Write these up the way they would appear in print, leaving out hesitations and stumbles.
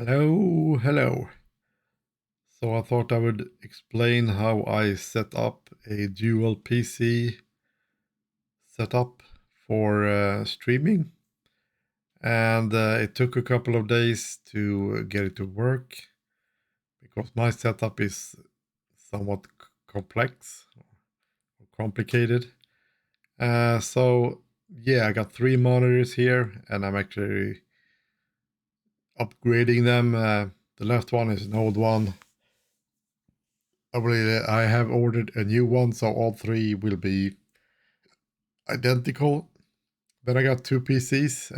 Hello. So I thought I would explain how I set up a dual PC setup for streaming. And it took a couple of days to get it to work because my setup is somewhat complex or complicated. So yeah, I got 3 monitors here and I'm actually upgrading them. The left one is an old one. I have ordered a new one, so all 3 will be identical. Then I got 2 PCs.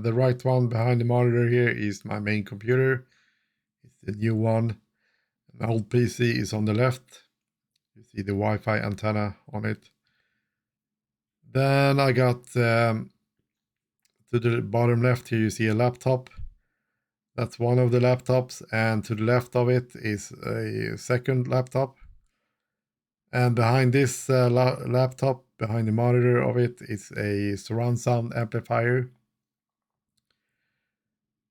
The right one behind the monitor here is my main computer. It's the new one. My old PC is on the left. You see the Wi-Fi antenna on it. Then I got to the bottom left here, you see a laptop. That's one of the laptops, and to the left of it is a second laptop. And behind this laptop, behind the monitor of it, is a surround sound amplifier.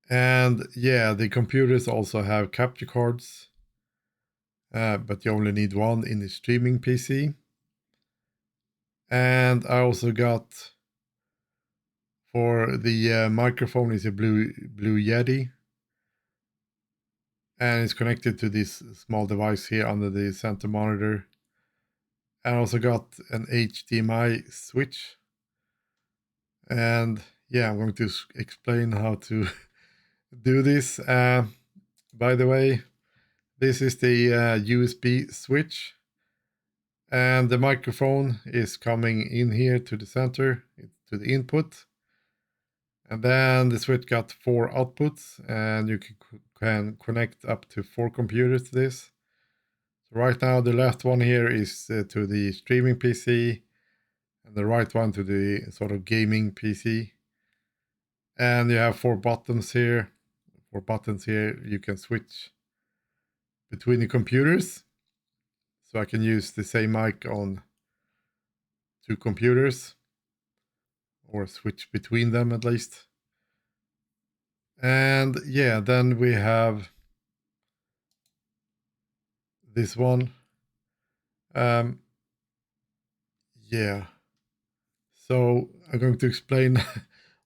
And yeah, the computers also have capture cards, but you only need one in the streaming PC. And I also got, for the microphone, is a Blue Yeti, and it's connected to this small device here under the center monitor. I also got an HDMI switch, and yeah, I'm going to explain how to do this. By the way, this is the USB switch, and the microphone is coming in here to the center, to the input. And then the switch got 4 outputs, and you can connect up to 4 computers to this. So right now, the left one here is to the streaming PC, and the right one to the sort of gaming PC. And you have 4 buttons here. 4 buttons here. You can switch between the computers. So I can use the same mic on 2 computers, or switch between them at least. And yeah, then we have this one. Yeah. So I'm going to explain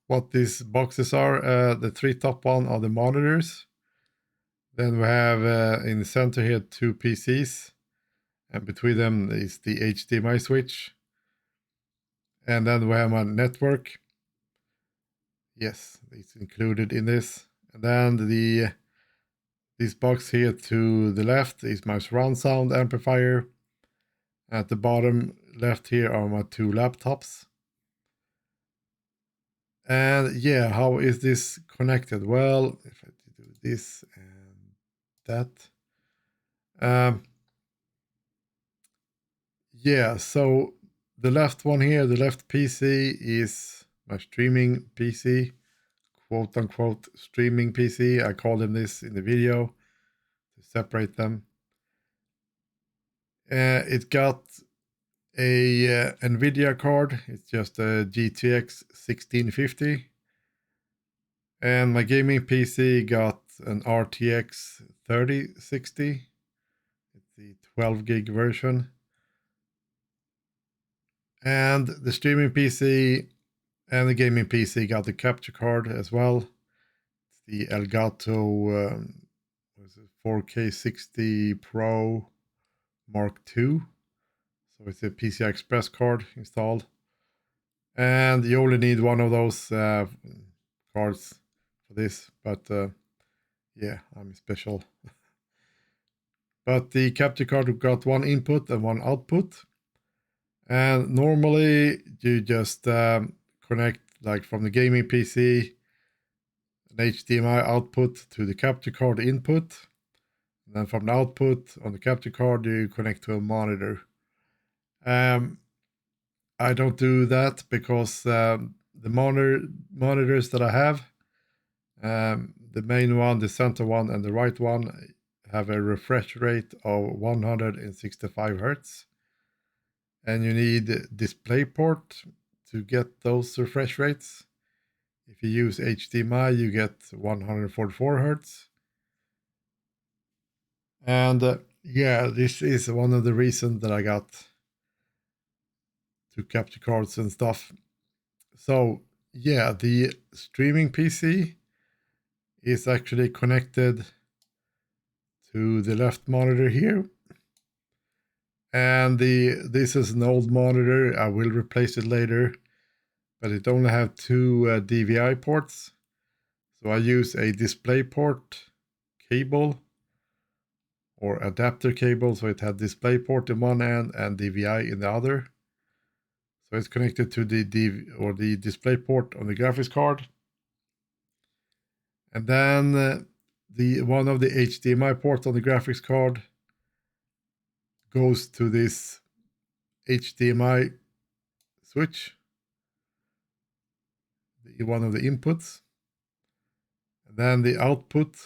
what these boxes are. The 3 top one are the monitors. Then we have in the center here 2 PCs, and between them is the HDMI switch. And then we have my network. Yes, it's included in this. And then this box here to the left is my surround sound amplifier. At the bottom left here are my 2 laptops. And yeah, how is this connected? Well, if I do this and that. Yeah, so the left one here, the left PC is my streaming PC, quote unquote streaming PC. I called them this in the video to separate them. It got a NVIDIA card. It's just a GTX 1650. And my gaming PC got an RTX 3060. It's the 12 gig version. And the streaming PC and the gaming PC got the capture card as well. It's the Elgato 4K 60 Pro Mark II. So it's a PCI Express card installed. And you only need one of those cards for this. But yeah, I'm special. But the capture card got 1 input and 1 output. And normally you just connect, like from the gaming PC, an HDMI output to the capture card input. And then from the output on the capture card, you connect to a monitor. I don't do that because the monitors that I have, the main one, the center one, and the right one have a refresh rate of 165 hertz. And you need DisplayPort to get those refresh rates. If you use HDMI, you get 144 hertz. And yeah, this is one of the reasons that I got to capture cards and stuff. So yeah, the streaming PC is actually connected to the left monitor here. And this is an old monitor. I will replace it later, but it only have two DVI ports. So I use a DisplayPort cable or adapter cable. So it had DisplayPort in one end and DVI in the other. So it's connected to the DisplayPort on the graphics card. And then one of the HDMI ports on the graphics card goes to this HDMI switch, one of the inputs. And then the output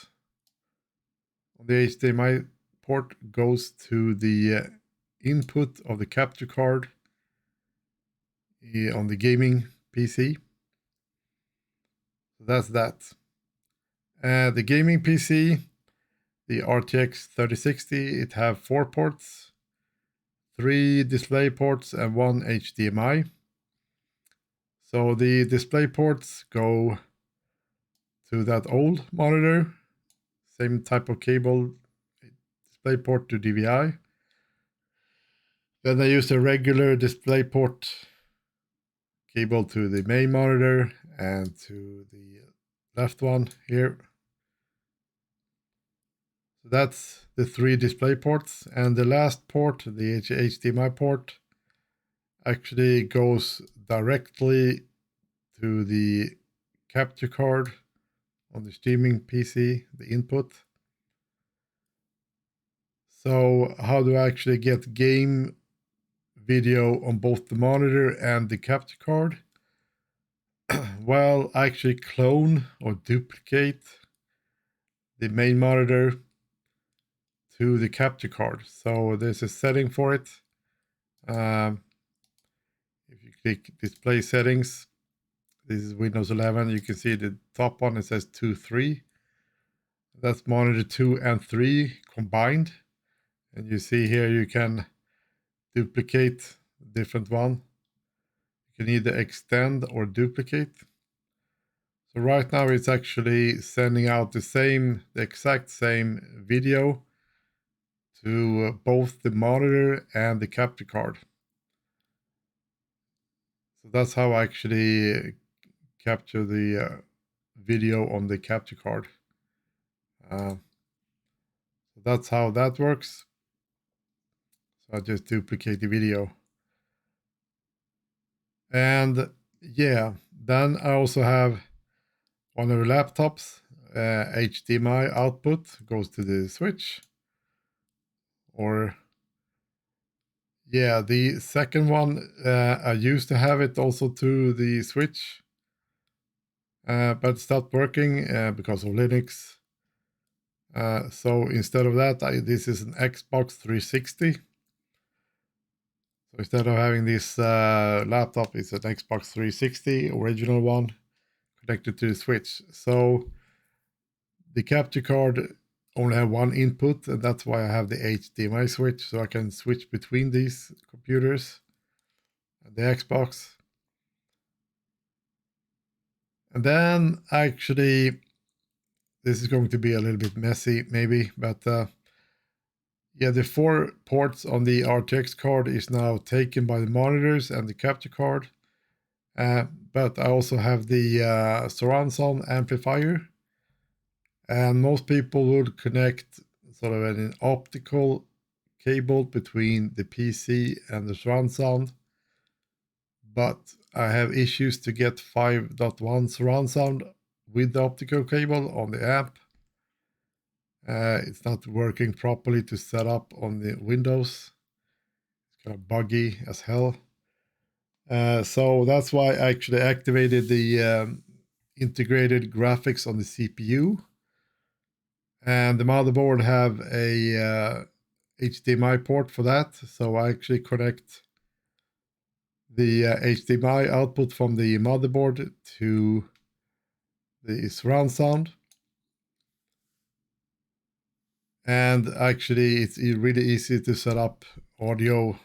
on the HDMI port goes to the input of the capture card on the gaming PC. So that's that. The gaming PC, the RTX 3060, it have 4 ports, 3 display ports and 1 HDMI. So the display ports go to that old monitor, same type of cable, display port to DVI. Then I use a regular display port cable to the main monitor and to the left one here. So that's the 3 display ports, and the last port, the HDMI port, actually goes directly to the capture card on the streaming PC, the input. So how do I actually get game video on both the monitor and the capture card? Well, I actually clone or duplicate the main monitor to the capture card. So there's a setting for it. If you click display settings, this is Windows 11, you can see the top one, it says 2.3. That's monitor 2 and 3 combined. And you see here you can duplicate different one. You can either extend or duplicate. So right now it's actually sending out the exact same video to both the monitor and the capture card. So that's how I actually capture the video on the capture card. So that's how that works. So I just duplicate the video. And yeah, then I also have one of the laptops, HDMI output goes to the switch. Or yeah, the second one, I used to have it also to the switch, but it stopped working because of Linux. So instead of that, this is an Xbox 360. So instead of having this laptop, it's an Xbox 360, original one, connected to the switch. So the capture card only have one input, and that's why I have the HDMI switch, so I can switch between these computers and the Xbox. And then actually, this is going to be a little bit messy maybe, but yeah, the 4 ports on the RTX card is now taken by the monitors and the capture card. But I also have the surround sound amplifier. And most people would connect sort of an optical cable between the PC and the surround sound. But I have issues to get 5.1 surround sound with the optical cable on the amp. It's not working properly to set up on the Windows. It's kind of buggy as hell. So that's why I actually activated the integrated graphics on the CPU. And the motherboard have a HDMI port for that. So I actually connect the HDMI output from the motherboard to the surround sound. And actually, it's really easy to set up audio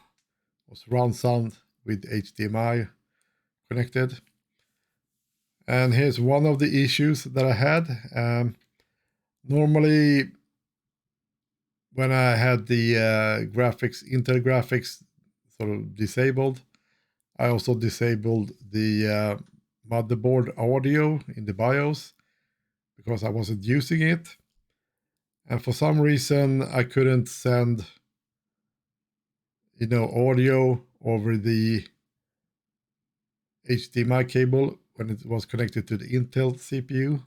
or surround sound with HDMI connected. And here's one of the issues that I had. Normally, when I had the Intel graphics sort of disabled, I also disabled the motherboard audio in the BIOS because I wasn't using it. And for some reason, I couldn't send, audio over the HDMI cable when it was connected to the Intel CPU.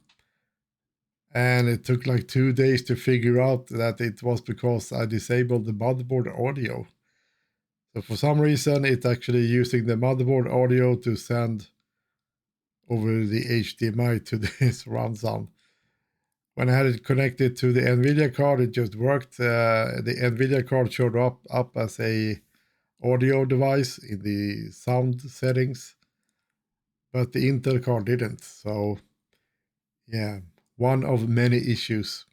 And it took like 2 days to figure out that it was because I disabled the motherboard audio. So for some reason, it's actually using the motherboard audio to send over the HDMI to the surround sound. When I had it connected to the NVIDIA card, it just worked. The NVIDIA card showed up as a audio device in the sound settings, but the Intel card didn't. So yeah, one of many issues.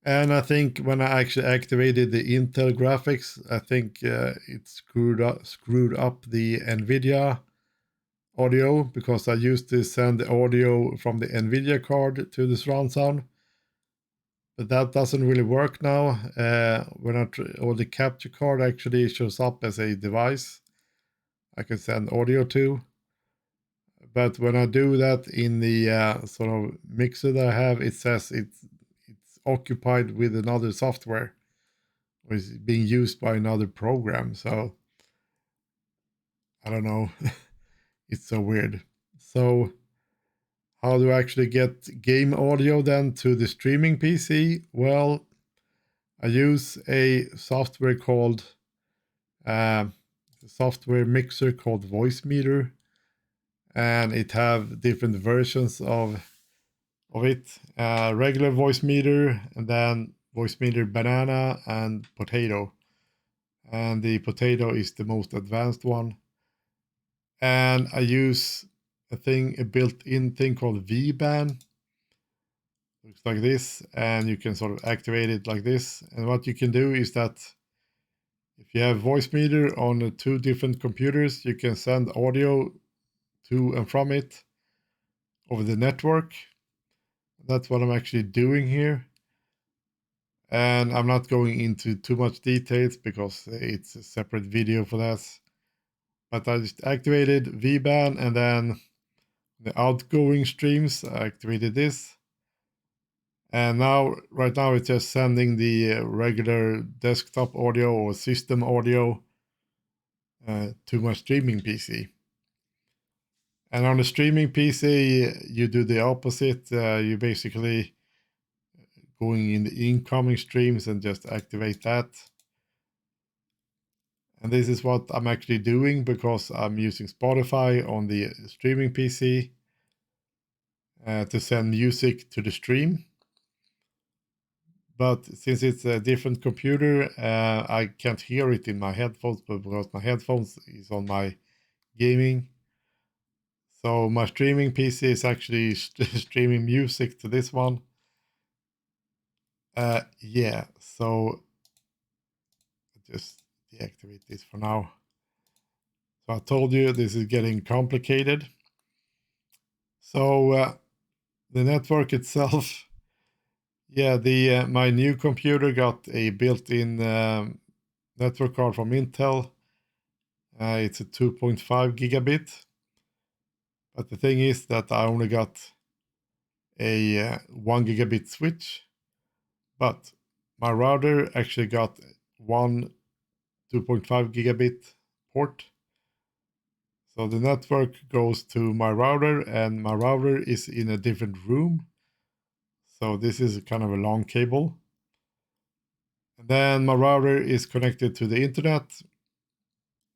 And I think when I actually activated the Intel graphics, I think it screwed up the NVIDIA audio because I used to send the audio from the NVIDIA card to the surround sound. But that doesn't really work now. Or the capture card actually shows up as a device I can send audio to. But when I do that in the sort of mixer that I have, it says it's occupied with another software or is being used by another program. So I don't know. It's so weird. So how do I actually get game audio then to the streaming PC? Well, I use a software called software mixer called Voicemeeter, and it have different versions of it. Regular Voicemeeter, and then Voicemeeter Banana and Potato. And the Potato is the most advanced one. And I use a built-in thing called V-Ban. Looks like this, and you can sort of activate it like this. And what you can do is that if you have Voicemeeter on 2 different computers, you can send audio to and from it over the network. That's what I'm actually doing here. And I'm not going into too much details because it's a separate video for that. But I just activated V-Ban, and then the outgoing streams, I activated this. And right now, it's just sending the regular desktop audio or system audio to my streaming PC. And on the streaming PC, you do the opposite. You basically going in the incoming streams and just activate that. And this is what I'm actually doing because I'm using Spotify on the streaming PC to send music to the stream. But since it's a different computer, I can't hear it in my headphones because my headphones is on my gaming. So my streaming PC is actually streaming music to this one. Yeah, so just deactivate this for now. So I told you this is getting complicated. So the network itself, yeah, the my new computer got a built-in network card from Intel. It's a 2.5 gigabit. But the thing is that I only got a 1 gigabit switch. But my router actually got one 2.5 gigabit port. So the network goes to my router, and my router is in a different room. So this is kind of a long cable. And then my router is connected to the internet,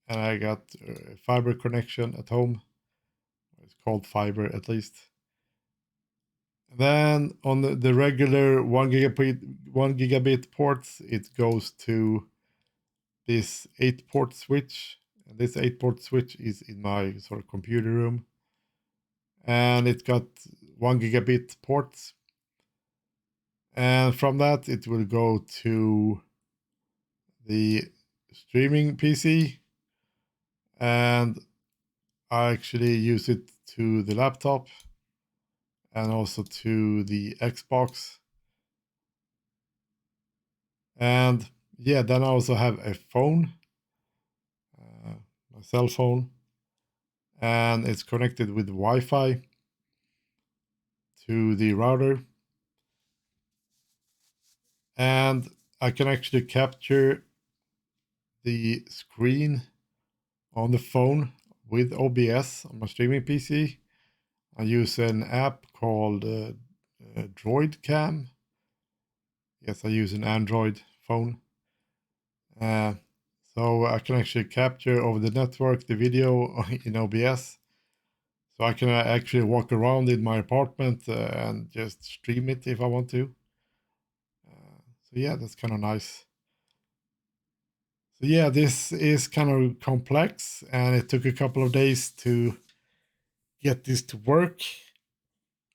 and I got a fiber connection at home. It's called fiber at least. And then on the regular 1 gigabit ports, it goes to this 8-port switch. And this 8-port switch is in my sort of computer room. And it got 1 gigabit ports. And from that, it will go to the streaming PC. And I actually use it to the laptop and also to the Xbox. And yeah, then I also have a phone, my cell phone, and it's connected with Wi-Fi to the router. And I can actually capture the screen on the phone with OBS on my streaming PC. I use an app called Droid Cam. Yes, I use an Android phone. Uh, so I can actually capture over the network the video in OBS. So I can actually walk around in my apartment and just stream it if I want to. So yeah, that's kind of nice. So yeah, this is kind of complex, and it took a couple of days to get this to work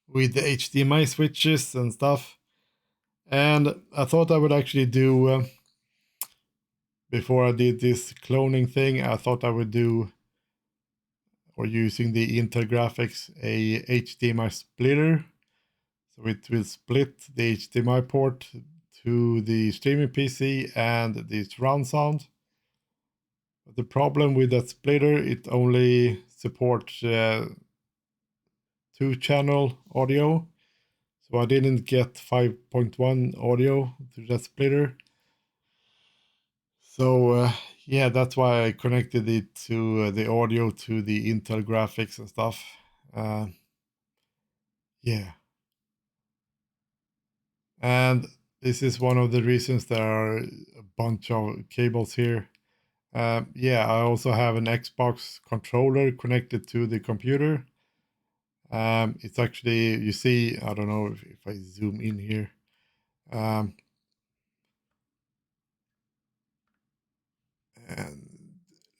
with the HDMI switches and stuff. And I thought I would actually do, before I did this cloning thing, I thought I would do, or using the Intel graphics, a HDMI splitter. So it will split the HDMI port to the streaming PC and the surround sound. But the problem with that splitter, it only supports 2-channel audio. So I didn't get 5.1 audio through that splitter. So yeah, that's why I connected it to the audio to the Intel graphics and stuff. Yeah. And this is one of the reasons there are a bunch of cables here. Yeah, I also have an Xbox controller connected to the computer. It's actually, you see, I don't know if I zoom in here. And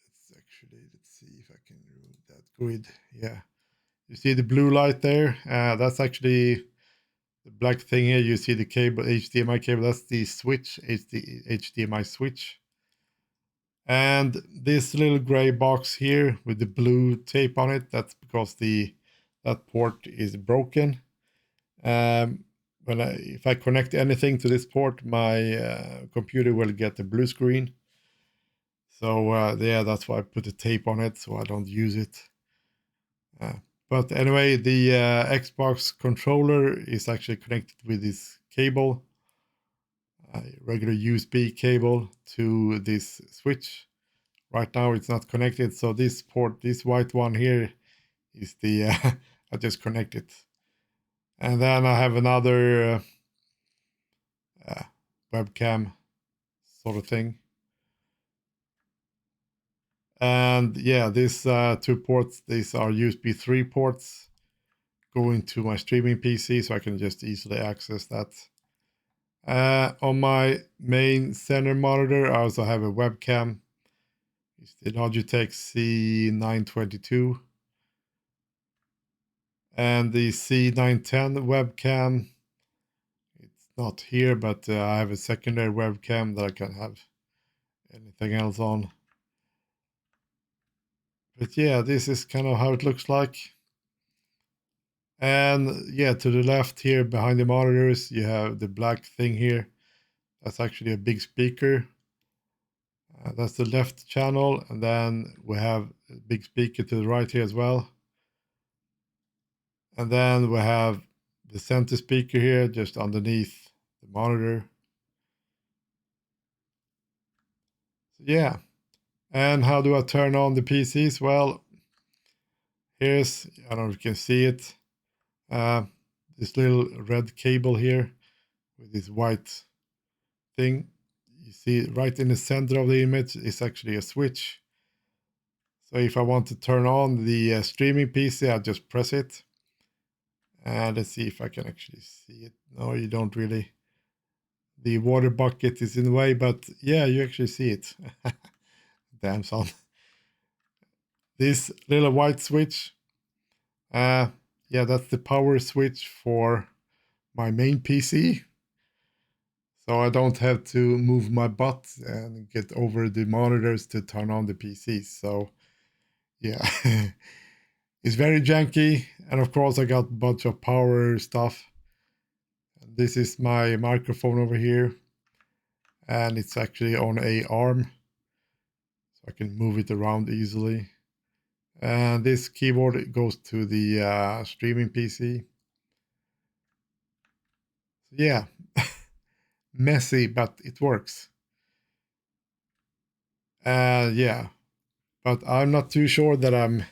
let's see if I can remove that grid. Yeah, you see the blue light there? That's actually the black thing here. You see the cable, HDMI cable. That's the switch, HDMI switch. And this little gray box here with the blue tape on it, that's because that port is broken. If I connect anything to this port, my computer will get a blue screen. So yeah, that's why I put the tape on it so I don't use it. But anyway, the Xbox controller is actually connected with this cable, regular USB cable, to this switch. Right now it's not connected, so this port, this white one here, is the I just connect it. And then I have another webcam sort of thing. And yeah, these 2 ports, these are USB 3 ports going to my streaming PC, so I can just easily access that. On my main center monitor, I also have a webcam. It's the Logitech C922. And the C910 webcam, it's not here, but I have a secondary webcam that I can have anything else on. But yeah, this is kind of how it looks like. And yeah, to the left here behind the monitors, you have the black thing here. That's actually a big speaker. That's the left channel. And then we have a big speaker to the right here as well. And then we have the center speaker here just underneath the monitor. So yeah. And how do I turn on the PCs? Well, here's, I don't know if you can see it, this little red cable here with this white thing. You see right in the center of the image is actually a switch. So if I want to turn on the streaming PC, I just press it. And let's see if I can actually see it. No, you don't really. The water bucket is in the way, but yeah, you actually see it. Damn son. This little white switch, yeah, that's the power switch for my main PC. so I don't have to move my butt and get over the monitors to turn on the PC. So yeah, it's very janky, and of course I got a bunch of power stuff. This is my microphone over here, and it's actually on a arm, so I can move it around easily. And this keyboard goes to the streaming PC. Yeah, messy, but it works. Yeah, but I'm not too sure that I'm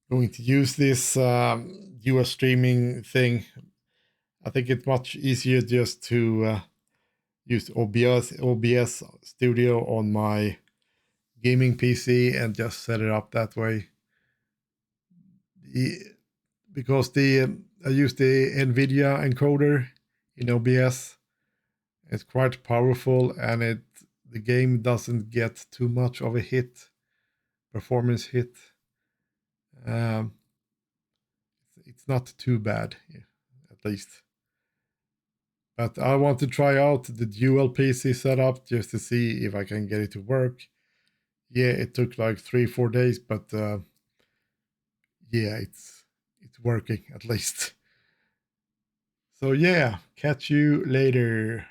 going to use this US streaming thing. I think it's much easier just to use OBS Studio on my gaming PC and just set it up that way. Because I use the NVIDIA encoder in OBS. It's quite powerful, and the game doesn't get too much of a performance hit. Um, it's not too bad, at least. But I want to try out the dual PC setup just to see if I can get it to work. Yeah, it took like 3-4 days, but yeah, it's working at least. So yeah, catch you later.